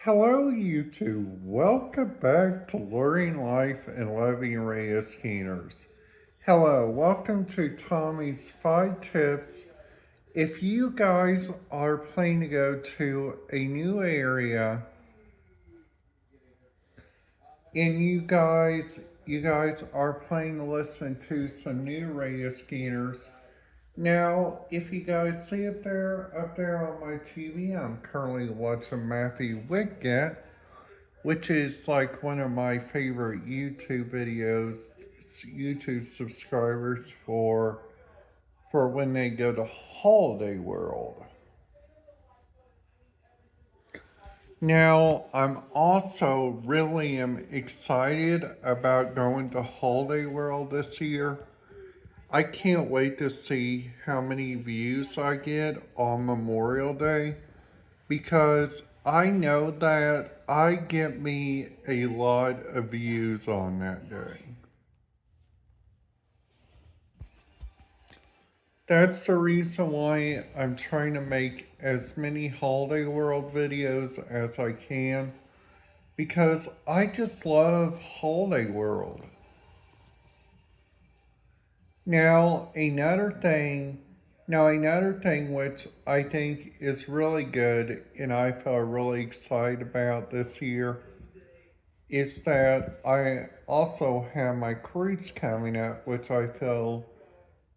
Hello, YouTube. Welcome back to Learning Life and Loving Rhea Skinners. Hello, welcome to Tommy's 5 Tips. If you guys are planning to go to a new area and you guys are planning to listen to some new Rhea Skinners. Now, if you guys see up there on my TV, I'm currently watching Matthew Wiggett, which is like one of my favorite YouTube subscribers for when they go to Holiday World. Now, I'm also really am excited about going to Holiday World this year. I can't wait to see how many views I get on Memorial Day because I know that I get me a lot of views on that day. That's the reason why I'm trying to make as many Holiday World videos as I can because I just love Holiday World. Now, another thing which I think is really good and I feel really excited about this year is that I also have my cruise coming up, which I feel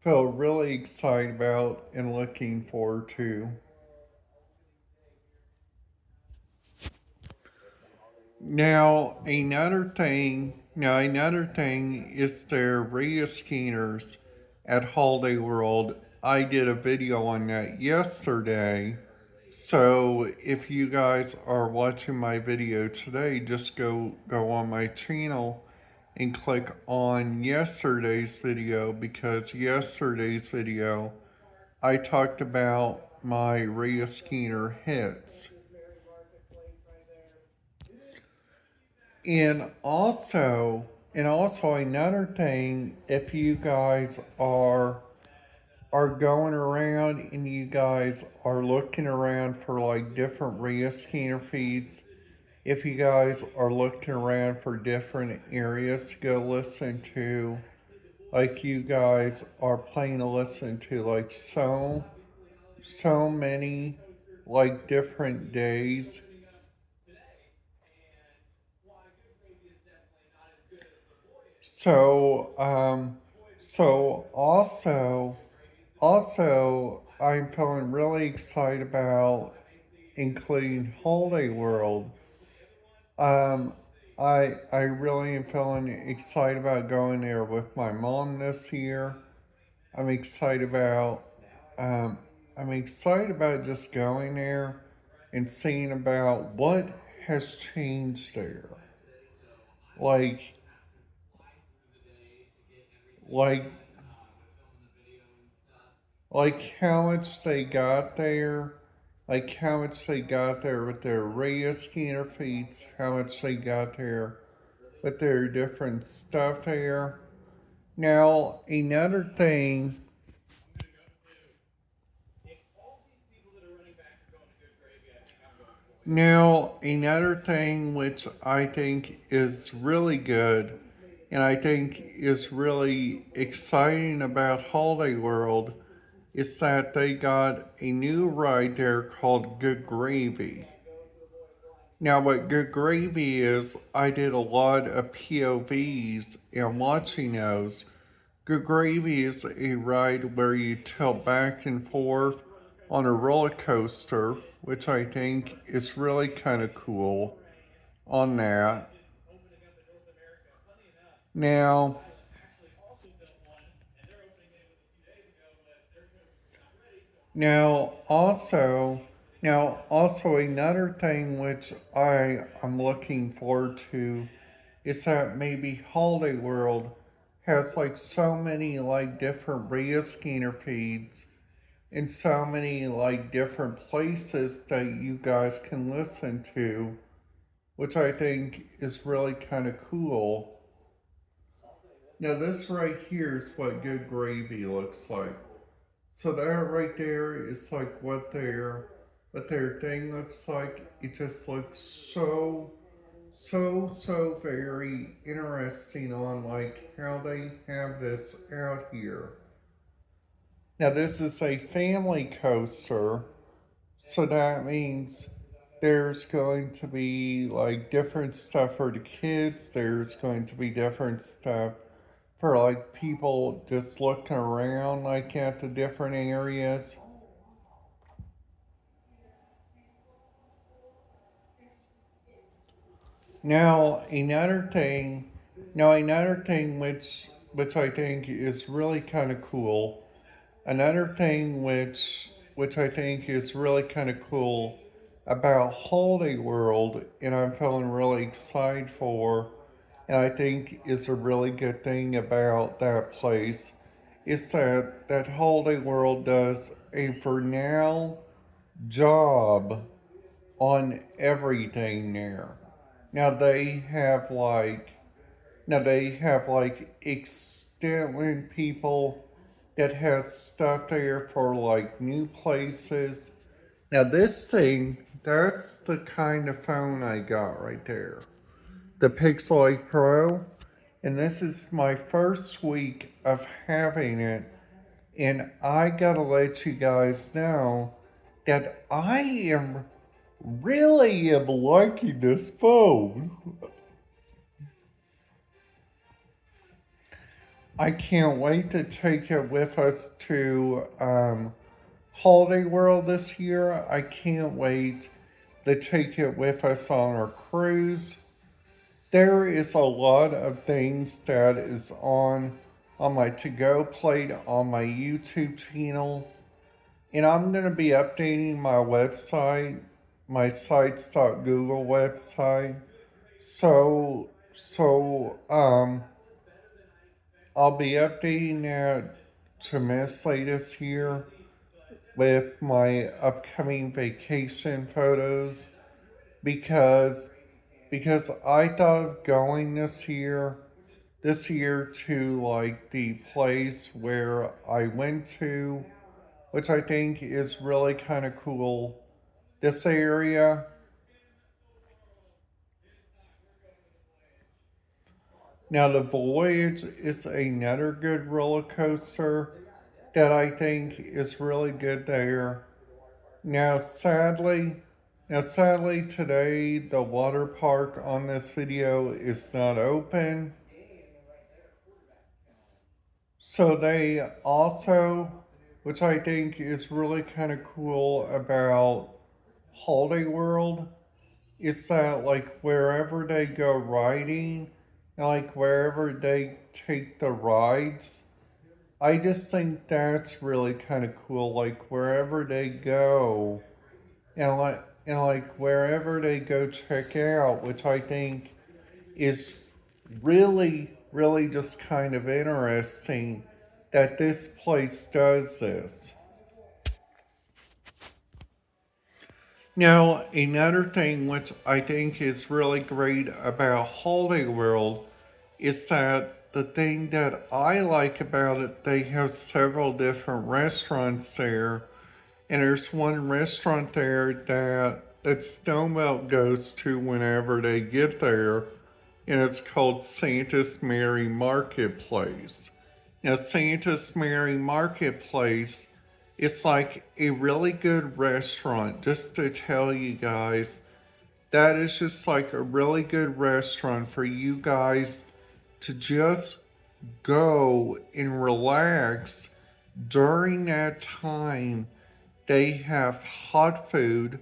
really excited about and looking forward to. Now another thing is their Rhea Skinners at Holiday World. I did a video on that yesterday. So if you guys are watching my video today, just go on my channel and click on yesterday's video because yesterday's video I talked about my Rhea Skinner hits. And also, and also, another thing, if you guys are going around and you guys are looking around for like different Rhea Skinner feeds, if you guys are looking around for different areas to go listen to, like you guys are planning to listen to like so many like different days. So, so also, I'm feeling really excited about including Holiday World. Um, I really am feeling excited about going there with my mom this year. I'm excited about, um, I'm excited about just going there and seeing about what has changed there. Like, like like how much they got there, like how much they got there with their Rhea Skinner feeds, how much they got there with their different stuff there. Now, another thing, another thing which I think is really good and I think is really exciting about Holiday World is that they got a new ride there called Good Gravy. Now, what Good Gravy is, I did a lot of POVs and watching those. Good Gravy is a ride where you tilt back and forth on a roller coaster, which I think is really kind of cool on that. Now, now also, now also, another thing which I am looking forward to is that maybe Holiday World has like so many like different Rhea Skinner feeds and so many like different places that you guys can listen to, which I think is really kind of cool. Now, this right here is what Good Gravy looks like. So, that right there is like what they're what their thing looks like. It just looks so very interesting on like how they have this out here. Now this is a family coaster, so that means there's going to be like different stuff for the kids. There's going to be different stuff for like people just looking around like at the different areas. Now another thing, which I think is really kind of cool. Another thing which I think is really kind of cool about Holiday World, and I'm feeling really excited for, and I think is a really good thing about that place, is that Holiday World does a Vernal job on everything there. Now they have like they have like extended people that has stuff there for like new places. Now this thing, that's the kind of phone I got right there. The Pixel 8 Pro. And this is my first week of having it. And I gotta let you guys know that I am really am liking this phone. I can't wait to take it with us to Holiday World this year. I can't wait to take it with us on our cruise. There is a lot of things that is on my to-go plate on my YouTube channel. And I'm going to be updating my website, my sites.google website. So I'll be updating that tremendously this year with my upcoming vacation photos because I thought of going this year to like the place where I went to, which I think is really kind of cool. This area. Now the Voyage is another good roller coaster that I think is really good there. Now, sadly, today the water park on this video is not open. So they also, which I think is really kind of cool about Holiday World, is that like wherever they go riding, and like wherever they take the rides, I just think that's really kind of cool. Like wherever they go, and like wherever they go check out, which I think is really just kind of interesting that this place does this. Now, another thing which I think is really great about Holiday World is that the thing that I like about it, they have several different restaurants there. And there's one restaurant there that Snowmelt goes to whenever they get there, and it's called Santa's Mary Marketplace. Now, Santa's Mary Marketplace is like a really good restaurant, just to tell you guys. That is just like a really good restaurant for you guys to just go and relax during that time. They have hot food.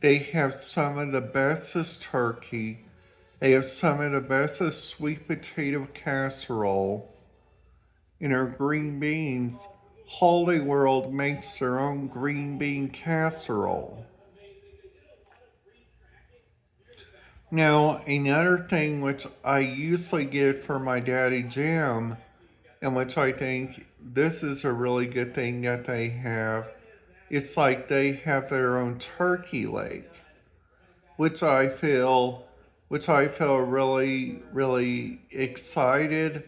They have some of the bestest turkey. They have some of the bestest sweet potato casserole. In our green beans, Holiday World makes their own green bean casserole. Now, another thing which I usually get for my daddy Jim, and which I think this is a really good thing that they have, it's like they have their own turkey leg, which I feel really excited.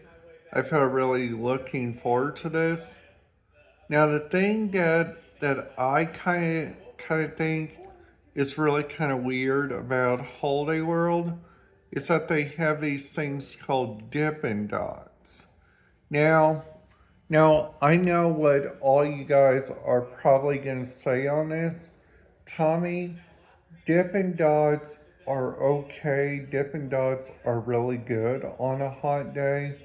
I feel really looking forward to this. Now the thing that kind of think is really kind of weird about Holiday World is that they have these things called Dippin' Dots. Now, now I know what all you guys are probably going to say on this. Tommy, Dippin' Dots are okay. Dippin' Dots are really good on a hot day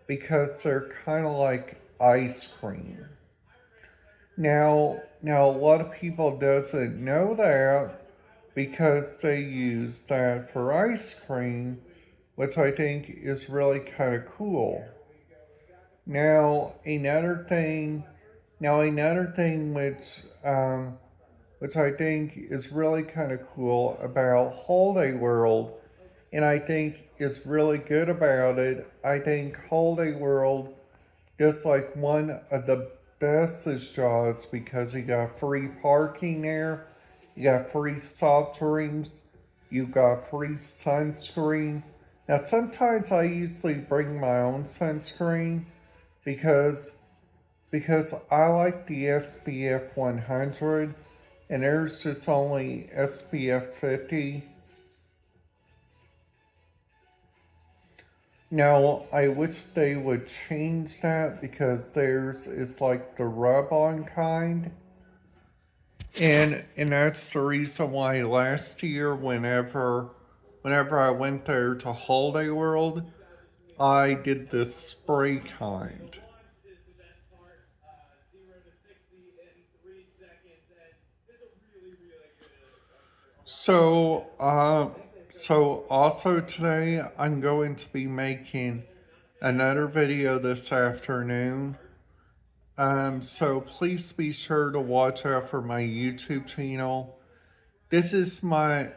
because they're kind of like ice cream. Now a lot of people doesn't know that because they use that for ice cream, which I think is really kind of cool. Now another thing, now another thing which I think is really kind of cool about Holiday World, and I think is really good about it. I think Holiday World just like one of the bestest jobs because you got free parking there, you got free soft drinks, you got free sunscreen. Now sometimes I usually bring my own sunscreen because I like the SPF 100 and there's just only SPF 50. Now, I wish they would change that because theirs is like the rub-on kind. And that's the reason why last year whenever I went there to Holiday World, I did the spray kind. So, so also today I'm going to be making another video this afternoon. So please be sure to watch out for my YouTube channel. This is my,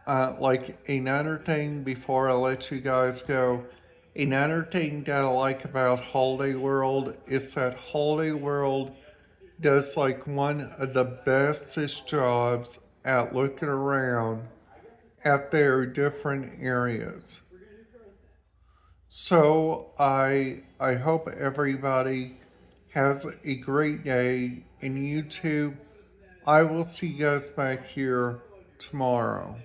like another thing before I let you guys go. Another thing that I like about Holiday World is that Holiday World does like one of the bestest jobs at looking around at their different areas. So I hope everybody has a great day, and you too. I will see you guys back here tomorrow.